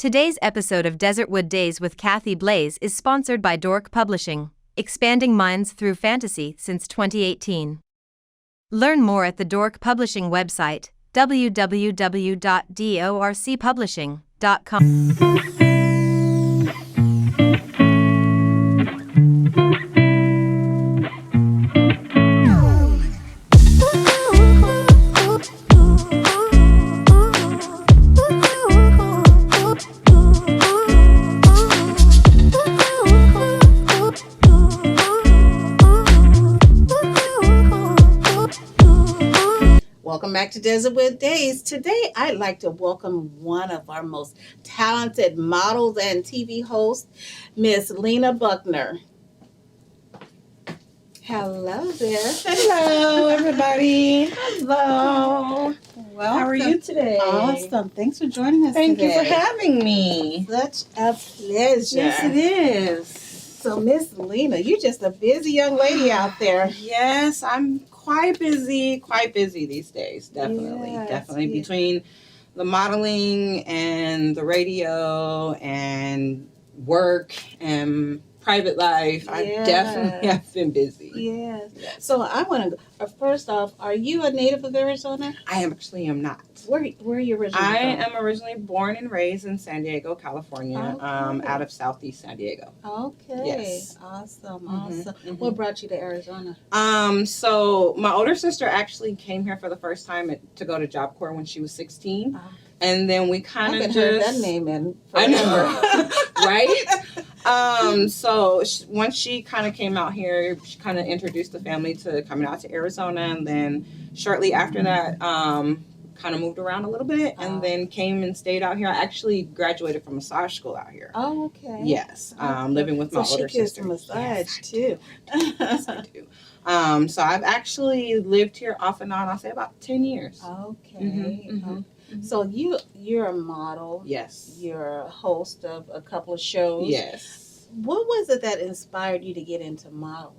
Today's episode of Desertwood Days with Kathy Blaze is sponsored by Dork Publishing, expanding minds through fantasy since 2018. Learn more at the Dork Publishing website, www.dorcpublishing.com. Welcome back to Desertwood Days. Today, I'd like to welcome one of our most talented models and TV hosts, Miss Lena Buckner. Hello there. Hello, everybody. Hello. Well, how are you today? Awesome. Thanks for joining us Thank today. you for having me. Such a pleasure. Yes, it is. So, Miss Lena, you're just a busy young lady out there. Yes, I'm quite busy these days. Definitely. Yes, Definitely. yes. Between the modeling and the radio and work and private life, I Yes. definitely have been busy. Yes. So, I want to go. First off, are you a native of Arizona? I actually am not. Where are you originally I from? am originally born and raised in San Diego, California, Okay. out of Southeast San Diego. Okay. Yes. Awesome. Mhm, Awesome. mhm. What brought you to Arizona? So my older sister actually came here for the first time to go to Job Corps when she was 16. Oh. And then we I kind of haven't just... heard that name in I forever. know, right? So once she kind of came out here, she kind of introduced the family to coming out to Arizona. And then shortly after that, kind of moved around a little bit and then came and stayed out here. I actually graduated from massage school out here. Oh, okay. Yes, Okay. living with my So older she gives sister. a massage Yes, I too. Yes, I do. So I've actually lived here off and on, I'll say about 10 years. Okay. Mhm, mhm. So you're a model. Yes. You're a host of a couple of shows. Yes. What was it that inspired you to get into modeling?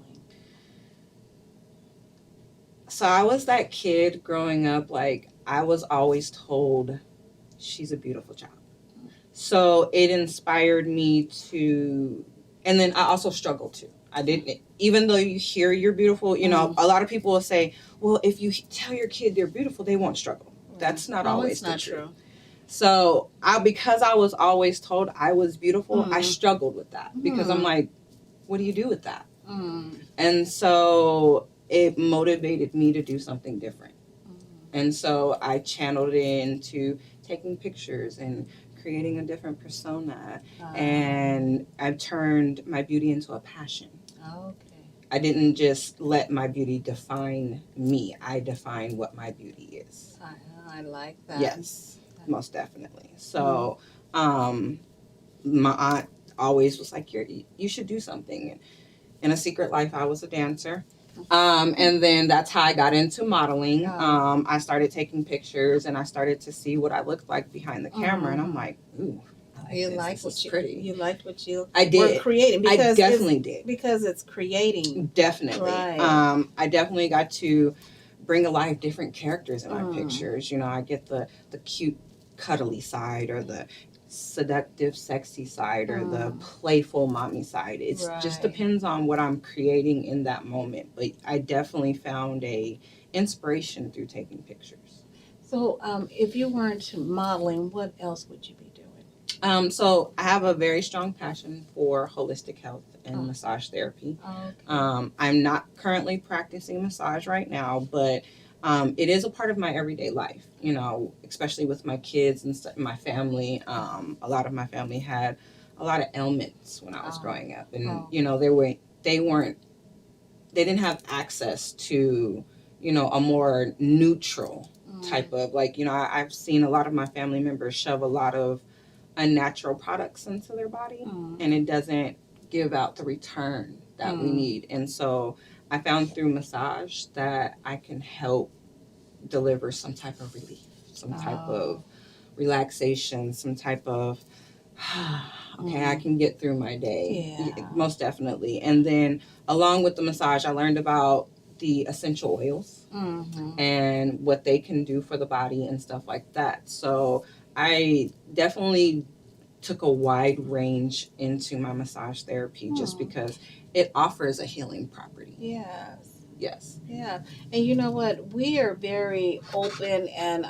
So I was that kid growing up, like I was always told she's a beautiful child. So it inspired me to, and then I also struggled too. I didn't, even though you hear you're beautiful, you know, a lot of people will say, well, if you tell your kid they're beautiful, they won't struggle. That's not always it's not the truth. true. So because I was always told I was beautiful, I struggled with that because I'm like, what do you do with that? And so it motivated me to do something different. And so I channeled it into taking pictures and creating a different persona. And I've turned my beauty into a passion. Okay. I didn't just let my beauty define me. I define what my beauty is. I like that. Yes, most definitely. So my aunt always was like, you should do something. In a secret life, I was a dancer. And then that's how I got into modeling. I started taking pictures and I started to see what I looked like behind the camera. And I'm like, ooh, I like this. This is pretty. You liked what you I did. were creating. Because I definitely did. Because it's creating. Definitely. Right. I definitely got to bring alive different characters in my pictures. You know, I get the cute, cuddly side or the seductive, sexy side or the playful mommy side. It just depends on what I'm creating in that moment. But I definitely found a inspiration through taking pictures. So if you weren't modeling, what else would you be doing? So I have a very strong passion for holistic health and massage therapy. Okay. I'm not currently practicing massage right now, but it is a part of my everyday life, you know, especially with my kids and my family. A lot of my family had a lot of ailments when I was growing up. And, you know, they didn't have access to, you know, a more neutral type of, like, you know, I've seen a lot of my family members shove a lot of unnatural products into their body and it doesn't give out the return that we need. And so I found through massage that I can help deliver some type of relief, some type of relaxation, some type of, okay, I can get through my day. Yeah. Most definitely. And then along with the massage, I learned about the essential oils and what they can do for the body and stuff like that. So I definitely took a wide range into my massage therapy just because it offers a healing property. Yes. Yes. Yeah. And you know what? We are very open and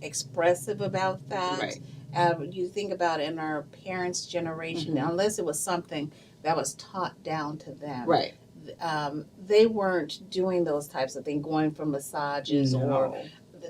expressive about that. Right. You think about in our parents' generation, Mhm. unless it was something that was taught down to them. Right. They weren't doing those types of things, going for massages, or No.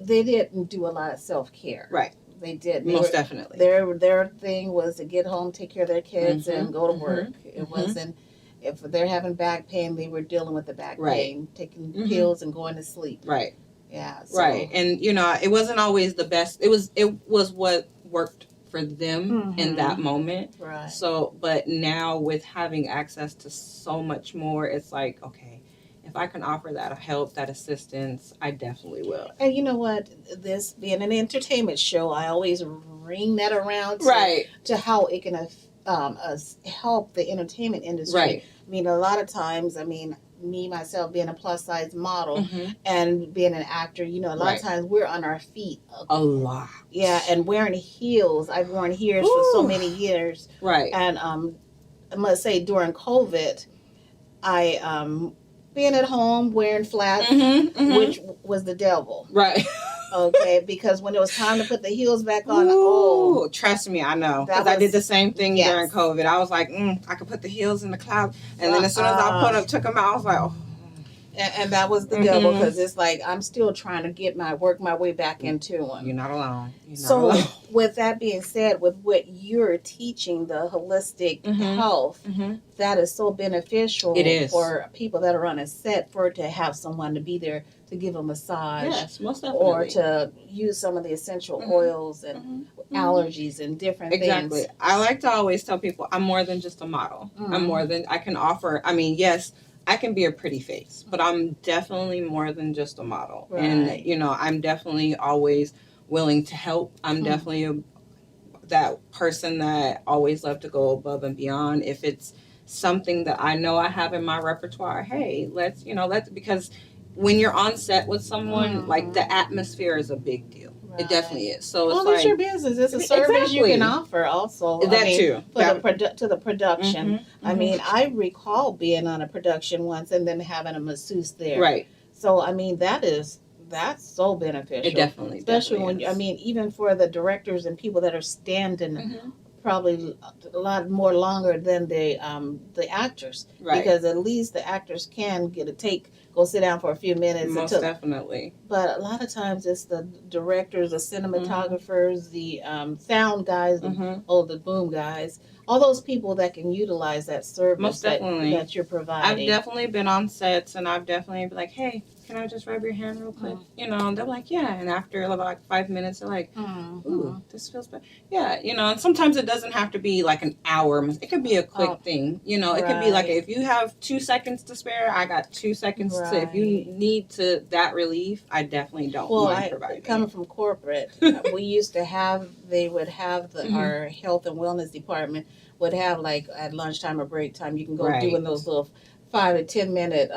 they didn't do a lot of self-care. Right. They did. Most definitely. Their thing was to get home, take care of their kids, Mhm. and go to Mhm. work. It Mhm. wasn't, if they're having back pain, they were dealing with the back Right. pain, taking Mhm. pills and going to sleep. Right. Yeah. So, Right. And you know, it wasn't always the best. It was what worked for them in that moment. Right. So, but now with having access to so much more, it's like, okay, if I can offer that help, that assistance, I definitely will. And you know what? This being an entertainment show, I always ring that around to how it can help the entertainment industry. Right. I mean, a lot of times, me, myself, being a plus size model Mm-hmm. and being an actor, you know, a lot of times we're on our feet. A lot. Yeah, and wearing heels. I've worn heels for so many years. Right. And I must say, during COVID, I being at home wearing flats, which was the devil. Right. Okay, because when it was time to put the heels back on, trust me, I know. Because I did the same thing during COVID. I was like, I could put the heels in the cloud. And then as soon as I took them out, I was like, oh. And that was the devil, because it's like I'm still trying to work my way back into them. You're not alone. With that being said, with what you're teaching, the holistic health, that is so beneficial. It is. For people that are on a set, for to have someone to be there to give a massage. Yes, most definitely. Or to use some of the essential oils and allergies and different things. Exactly. I like to always tell people I'm more than just a model. I'm more than, I can offer, yes, I can be a pretty face, but I'm definitely more than just a model. Right. And, you know, I'm definitely always willing to help. I'm definitely that person that always love to go above and beyond. If it's something that I know I have in my repertoire, hey, let's, because when you're on set with someone, like the atmosphere is a big deal. Right. It definitely is. So it's it's your business. It's a service you can offer also. Too. To the production. I recall being on a production once and then having a masseuse there. Right. So that's so beneficial. It definitely, especially when even for the directors and people that are standing probably a lot more longer than the actors. Right. Because at least the actors can go sit down for a few minutes. Most definitely. But a lot of times it's the directors, the cinematographers, the sound guys, the boom guys, all those people that can utilize that service. Most definitely. That you're providing. I've definitely been on sets and I've definitely been like, hey, can I just rub your hand real quick? And they're like, yeah. And after about 5 minutes, they're like, ooh, this feels bad. Yeah, and sometimes it doesn't have to be like an hour. It could be a quick thing. It could be like, if you have 2 seconds to spare, I got 2 seconds to, if you need that relief, I definitely don't mind providing. Coming from corporate, we used to they would have our health and wellness department would have, like, at lunchtime or break time, you can go doing those little 5 to 10 minute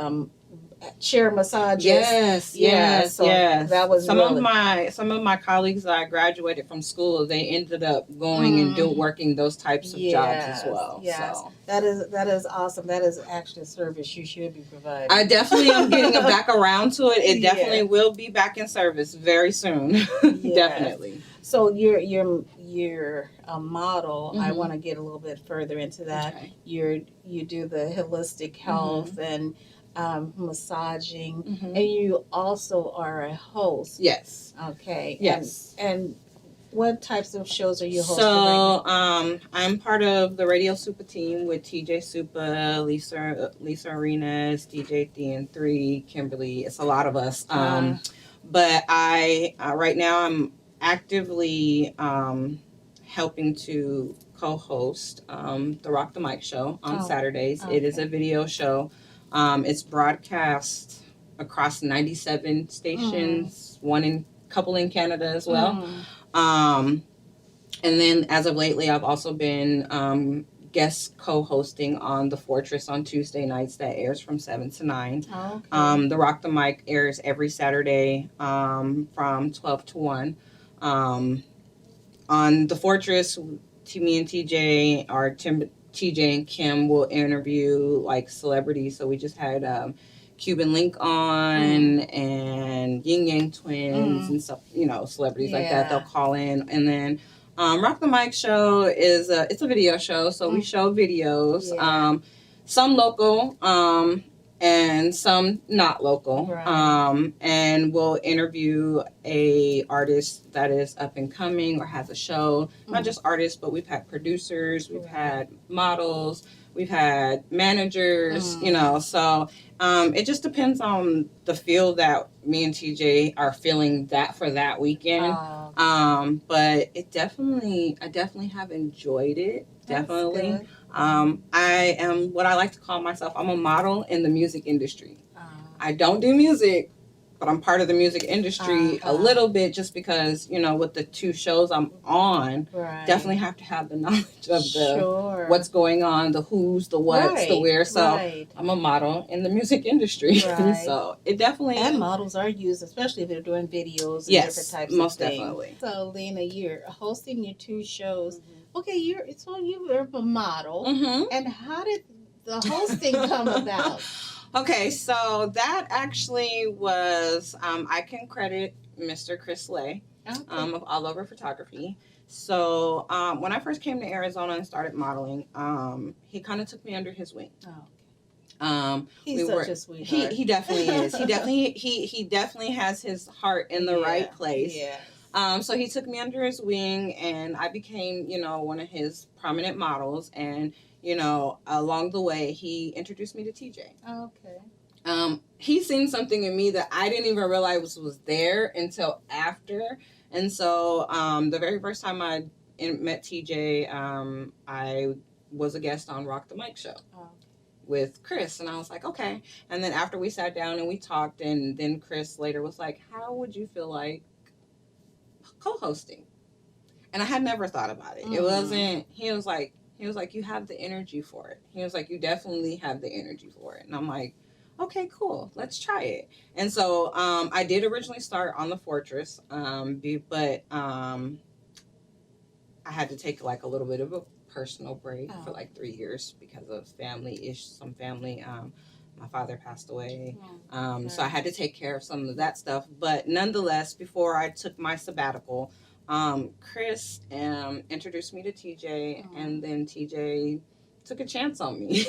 chair massages. Yes. That was some of my colleagues that I graduated from school, they ended up going and working those types of jobs as well. Yes. So. That is awesome. That is actually a service you should be providing. I definitely am getting back around to it. It definitely will be back in service very soon. Definitely. So you're a model. I want to get a little bit further into that. Okay. You do the holistic health and massaging, and you also are a host. Yes. Okay. Yes. And what types of shows are you hosting? So, I'm part of the Radio Super team with TJ Super, Lisa Arenas, DJ DN3, Kimberly. It's a lot of us. But I right now I'm actively helping to co-host the Rock the Mic show on Saturdays. Okay. It is a video show. It's broadcast across 97 stations, couple in Canada as well. And then as of lately, I've also been guest co-hosting on The Fortress on Tuesday nights that airs from 7 to 9. Okay. The Rock the Mic airs every Saturday from 12 to 1. On The Fortress, me and TJ, or TJ and Kim will interview like celebrities. So we just had Cuban Link on and Yin Yang Twins and stuff, celebrities like that. They'll call in. And then Rock the Mic show is it's a video show. So we show videos, some local, and some not local. Right. And we'll interview a artist that is up and coming or has a show. Not just artists, but we've had producers, we've had models, we've had managers, so it just depends on the feel that me and TJ are feeling that for that weekend. But I definitely have enjoyed it. Definitely. I am what I like to call myself. I'm a model in the music industry. I don't do music, but I'm part of the music industry a little bit, just because, with the 2 shows I'm on, definitely have to have the knowledge of the what's going on, the who's, the what's, the where. So I'm a model in the music industry. So it definitely... And models are used, especially if they're doing videos and different types of most things. Definitely. So Lena, you're hosting your 2 shows. Okay, you're a model. And how did the hosting come about? Okay, so that actually was, I can credit Mr. Chris Lay of All Over Photography. So when I first came to Arizona and started modeling, he kind of took me under his wing. He's such a sweetheart. He definitely is. He definitely has his heart in the right place. Yeah. So he took me under his wing, and I became, one of his prominent models. And along the way, he introduced me to TJ. Okay. He seen something in me that I didn't even realize was there until after. And so the very first time I met TJ, I was a guest on Rock the Mic show with Chris. And I was like, okay. And then after we sat down and we talked, and then Chris later was like, how would you feel like co-hosting? And I had never thought about it. It wasn't, he was like, you have the energy for it. He was like, you definitely have the energy for it. And I'm like, okay, cool. Let's try it. And so I did originally start on the Fortress, but I had to take like a little bit of a personal break for like 3 years because of some family. My father passed away. So I had to take care of some of that stuff. But nonetheless, before I took my sabbatical, Chris introduced me to TJ, and then TJ took a chance on me.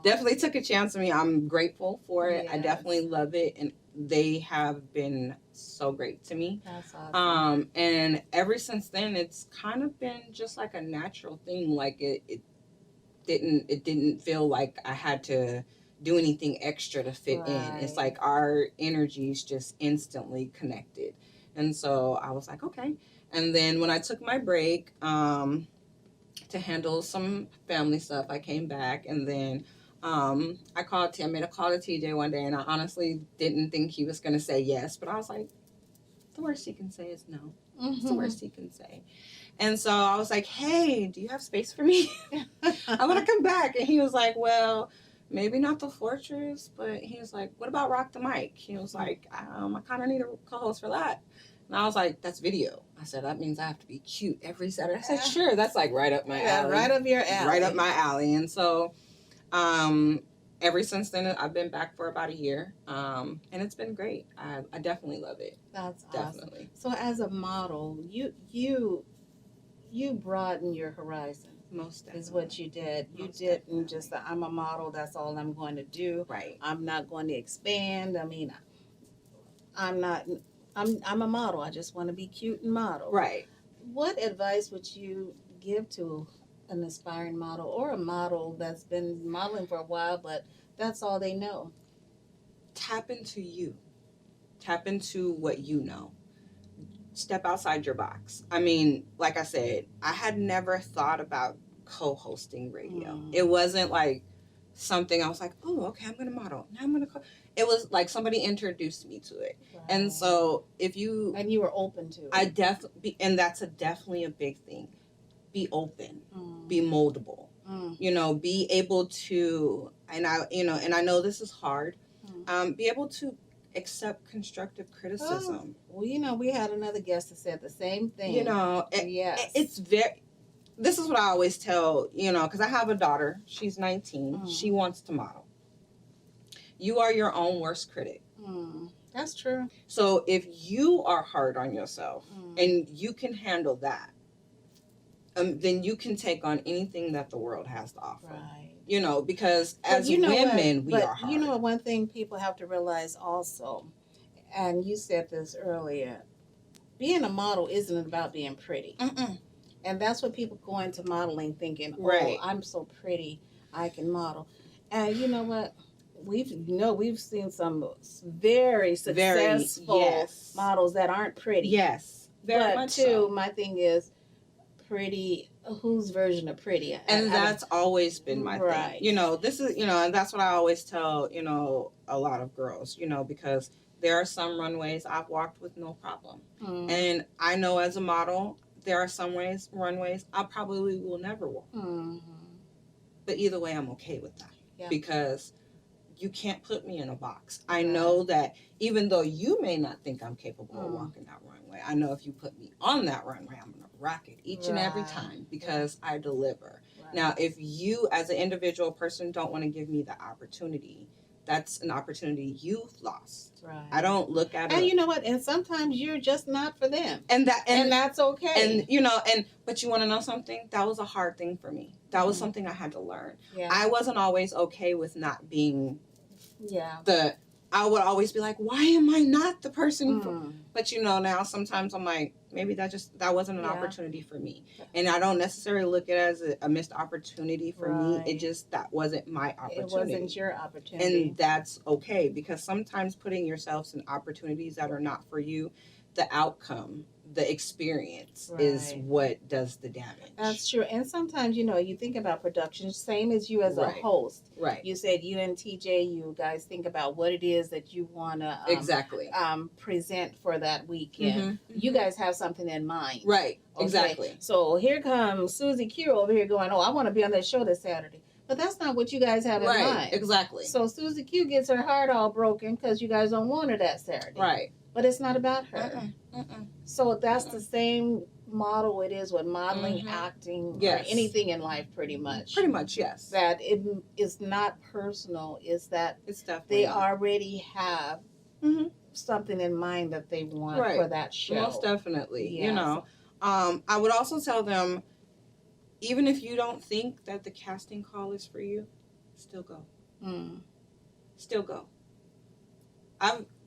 Definitely took a chance on me. I'm grateful for it. Yes. I definitely love it, and they have been so great to me. That's awesome. And ever since then, it's kind of been just like a natural thing. Like it didn't feel like I had to do anything extra to fit in. It's like our energies just instantly connected. And so I was like, okay. And then when I took my break to handle some family stuff, I came back, and then I made a call to TJ one day, and I honestly didn't think he was going to say yes, but I was like, the worst he can say is no. It's the worst he can say. And so I was like, hey, do you have space for me? I want to come back. And he was like, well, maybe not the Fortress, but he was like, what about Rock the Mic? He was like, I kind of need a co-host for that. And I was like, that's video. I said, that means I have to be cute every Saturday. I said, sure, that's like right up my alley. Right up your alley. Right up my alley. And so ever since then, I've been back for about a year. And it's been great. I definitely love it. That's definitely awesome. So as a model, you broaden your horizon. Most definitely. Is what you did. You Most didn't definitely. just, I'm a model, that's all I'm going to do. Right. I'm not going to expand. I mean, I'm a model. I just want to be cute and model. Right. What advice would you give to an aspiring model, or a model that's been modeling for a while, but that's all they know? Tap into you. Tap into what you know. Step outside your box. I mean, like I said, I had never thought about co-hosting radio. It wasn't like something I was like, oh, okay, I'm going to model. Now I'm going to It was like somebody introduced me to it. Right. And so and you were open to it. And that's definitely a big thing. Be open. Be moldable. Be able to, and I know this is hard, be able to accept constructive criticism. Well, we had another guest that said the same thing. Yes. It's very, this is what I always tell, because I have a daughter. She's 19. She wants to model. You are your own worst critic. That's true. So if you are hard on yourself and you can handle that, then you can take on anything that the world has to offer. Right. Because as women, we are hard. You know, one thing people have to realize also, and you said this earlier, being a model isn't about being pretty. And that's what people go into modeling thinking, oh, I'm so pretty, I can model. And you know what? We've seen some very successful models that aren't pretty. Yes, very much so. My thing is, pretty, whose version of pretty? And that's always been my thing. This is, and that's what I always tell, a lot of girls, because there are some runways I've walked with no problem. And I know as a model, there are some runways I probably will never walk. But either way, I'm okay with that because you can't put me in a box. I know that even though you may not think I'm capable of walking that runway, I know if you put me on that runway, I'm going to rock it each and every time because I deliver. Now, if you as an individual person don't want to give me the opportunity, that's an opportunity you've lost. I don't look at it. And you know what? And sometimes you're just not for them. And that's okay. And but you want to know something? That was a hard thing for me. That was something I had to learn. I wasn't always okay with not being I would always be like, why am I not the person? But now sometimes I'm like, maybe that wasn't an opportunity for me. And I don't necessarily look at it as a missed opportunity for me. It just, that wasn't my opportunity. It wasn't your opportunity. And that's okay, because sometimes putting yourselves in opportunities that are not for you, the outcome, the experience is what does the damage. That's true. And sometimes, you think about production, same as you as a host. You said you and TJ, you guys think about what it is that you want to present for that weekend. You guys have something in mind. Exactly. So here comes Susie Q over here going, oh, I want to be on that show this Saturday. But that's not what you guys have in mind. Exactly. So Susie Q gets her heart all broken because you guys don't want her that Saturday. But it's not about her. So that's the same model it is with modeling, acting, or anything in life, pretty much. Pretty much, yes. That it is not personal. It's that it's definitely they already have something in mind that they want for that show. Most definitely. I would also tell them, even if you don't think that the casting call is for you, still go. Still go.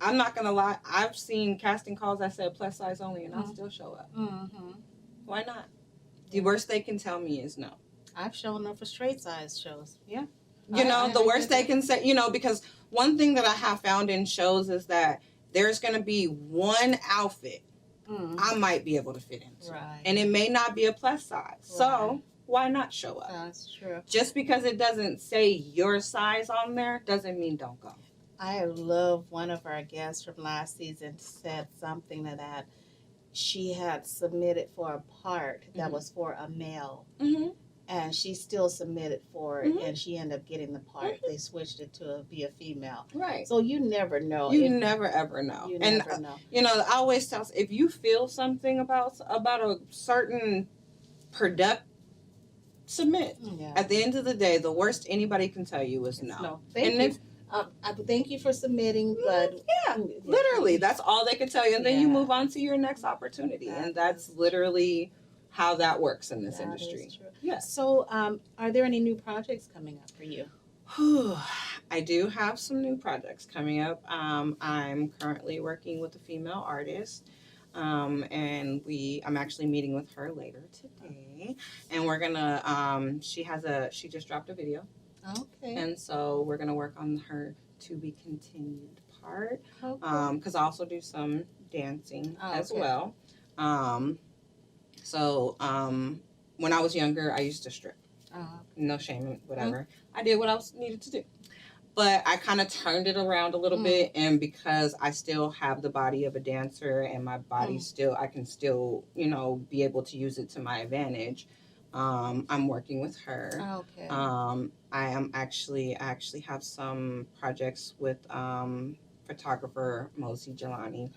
I'm not gonna lie. I've seen casting calls that said plus size only, and I'll still show up. Why not? The worst they can tell me is no. I've shown up for straight size shows. Yeah. The worst they can say, because one thing that I have found in shows is that there's gonna be one outfit I might be able to fit into, and it may not be a plus size. So why not show up? That's true. Just because it doesn't say your size on there doesn't mean don't go. I love one of our guests from last season said something to that. She had submitted for a part that was for a male, and she still submitted for it, and she ended up getting the part. They switched it to be a female. So you never know. You never ever know. You never know. I always tell, if you feel something about a certain product, submit. At the end of the day, the worst anybody can tell you is no. Thank you. I thank you for submitting, but literally, that's all they can tell you, and then you move on to your next opportunity, and that's literally how that works in this industry. Is true. So, are there any new projects coming up for you? I do have some new projects coming up. I'm currently working with a female artist. I'm actually meeting with her later today, and we're gonna. She just dropped a video. Okay. And so we're gonna work on her to be continued part. Because I also do some dancing as well. When I was younger, I used to strip. No shame, whatever. I did what I needed to do. But I kind of turned it around a little bit, and because I still have the body of a dancer, and my body I can still, be able to use it to my advantage. I'm working with her. I actually have some projects with photographer Mosi Jelani.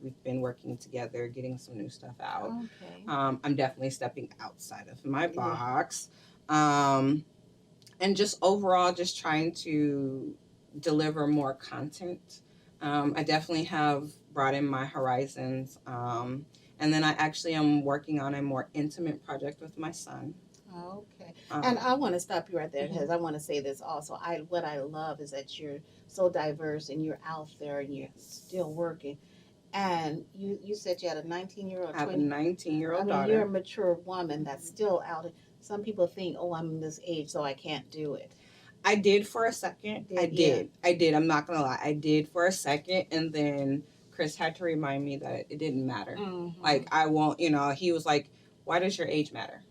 We've been working together, getting some new stuff out. Okay. I'm definitely stepping outside of my box. And just overall, just trying to deliver more content. I definitely have broadened my horizons. And then I actually am working on a more intimate project with my son. Okay. And I want to stop you right there because I want to say this also. What I love is that you're so diverse and you're out there and you're still working. And you said you had a 19-year-old. I have a 19-year-old daughter. You're a mature woman that's still out. Some people think, oh, I'm this age, so I can't do it. I did for a second. I did. I'm not gonna lie. I did for a second, and then Chris had to remind me that it didn't matter. Like I won't. He was like, "Why does your age matter?"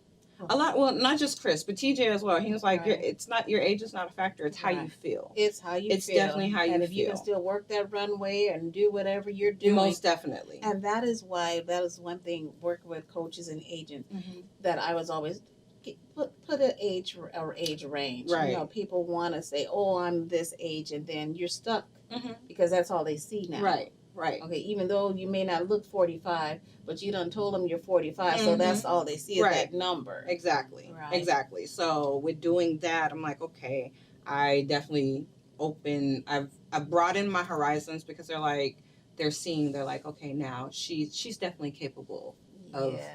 A lot. Well, not just Chris, but TJ as well. He was like, "It's not your age is not a factor. It's how you feel. It's how you feel. It's definitely how you feel. And if you can still work that runway and do whatever you're doing, most definitely. And that is one thing working with coaches and agents that I was always put an age range. Right. People want to say, "Oh, I'm this age," and then you're stuck because that's all they see now. Right. Right. Okay, even though you may not look 45, but you done told them you're 45, so that's all they see is that number. Exactly. Right. Exactly. So with doing that, I'm like, okay, I definitely I've broadened my horizons because they're like, okay, now she's definitely capable of. Yes.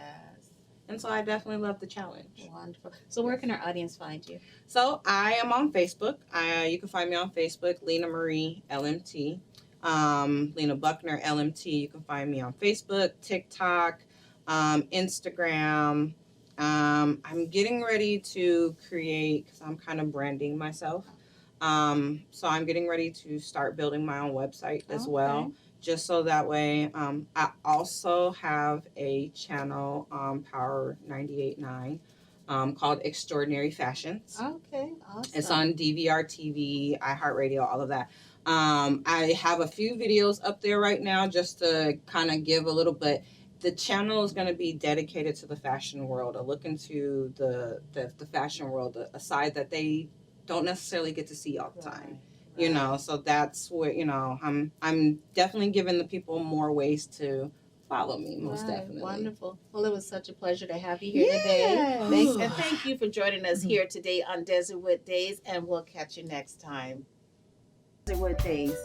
And so I definitely love the challenge. Wonderful. So where can our audience find you? So I am on Facebook. You can find me on Facebook, Lena Marie LMT. Lena Buckner LMT. You can find me on Facebook, TikTok, Instagram. I'm getting ready to create, because I'm kind of branding myself. So I'm getting ready to start building my own website as well, just so that way. I also have a channel on Power 98.9 called Extraordinary Fashions. Okay, awesome. It's on DVR TV, iHeartRadio, all of that. I have a few videos up there right now just to kind of give a little bit. The channel is going to be dedicated to the fashion world, a look into the fashion world, a side that they don't necessarily get to see all the time. Right. So that's where, I'm definitely giving the people more ways to follow me, most definitely. Wonderful. Well, it was such a pleasure to have you here today. Thank you for joining us here today on Desertwood Days, and we'll catch you next time. Desertwood Days.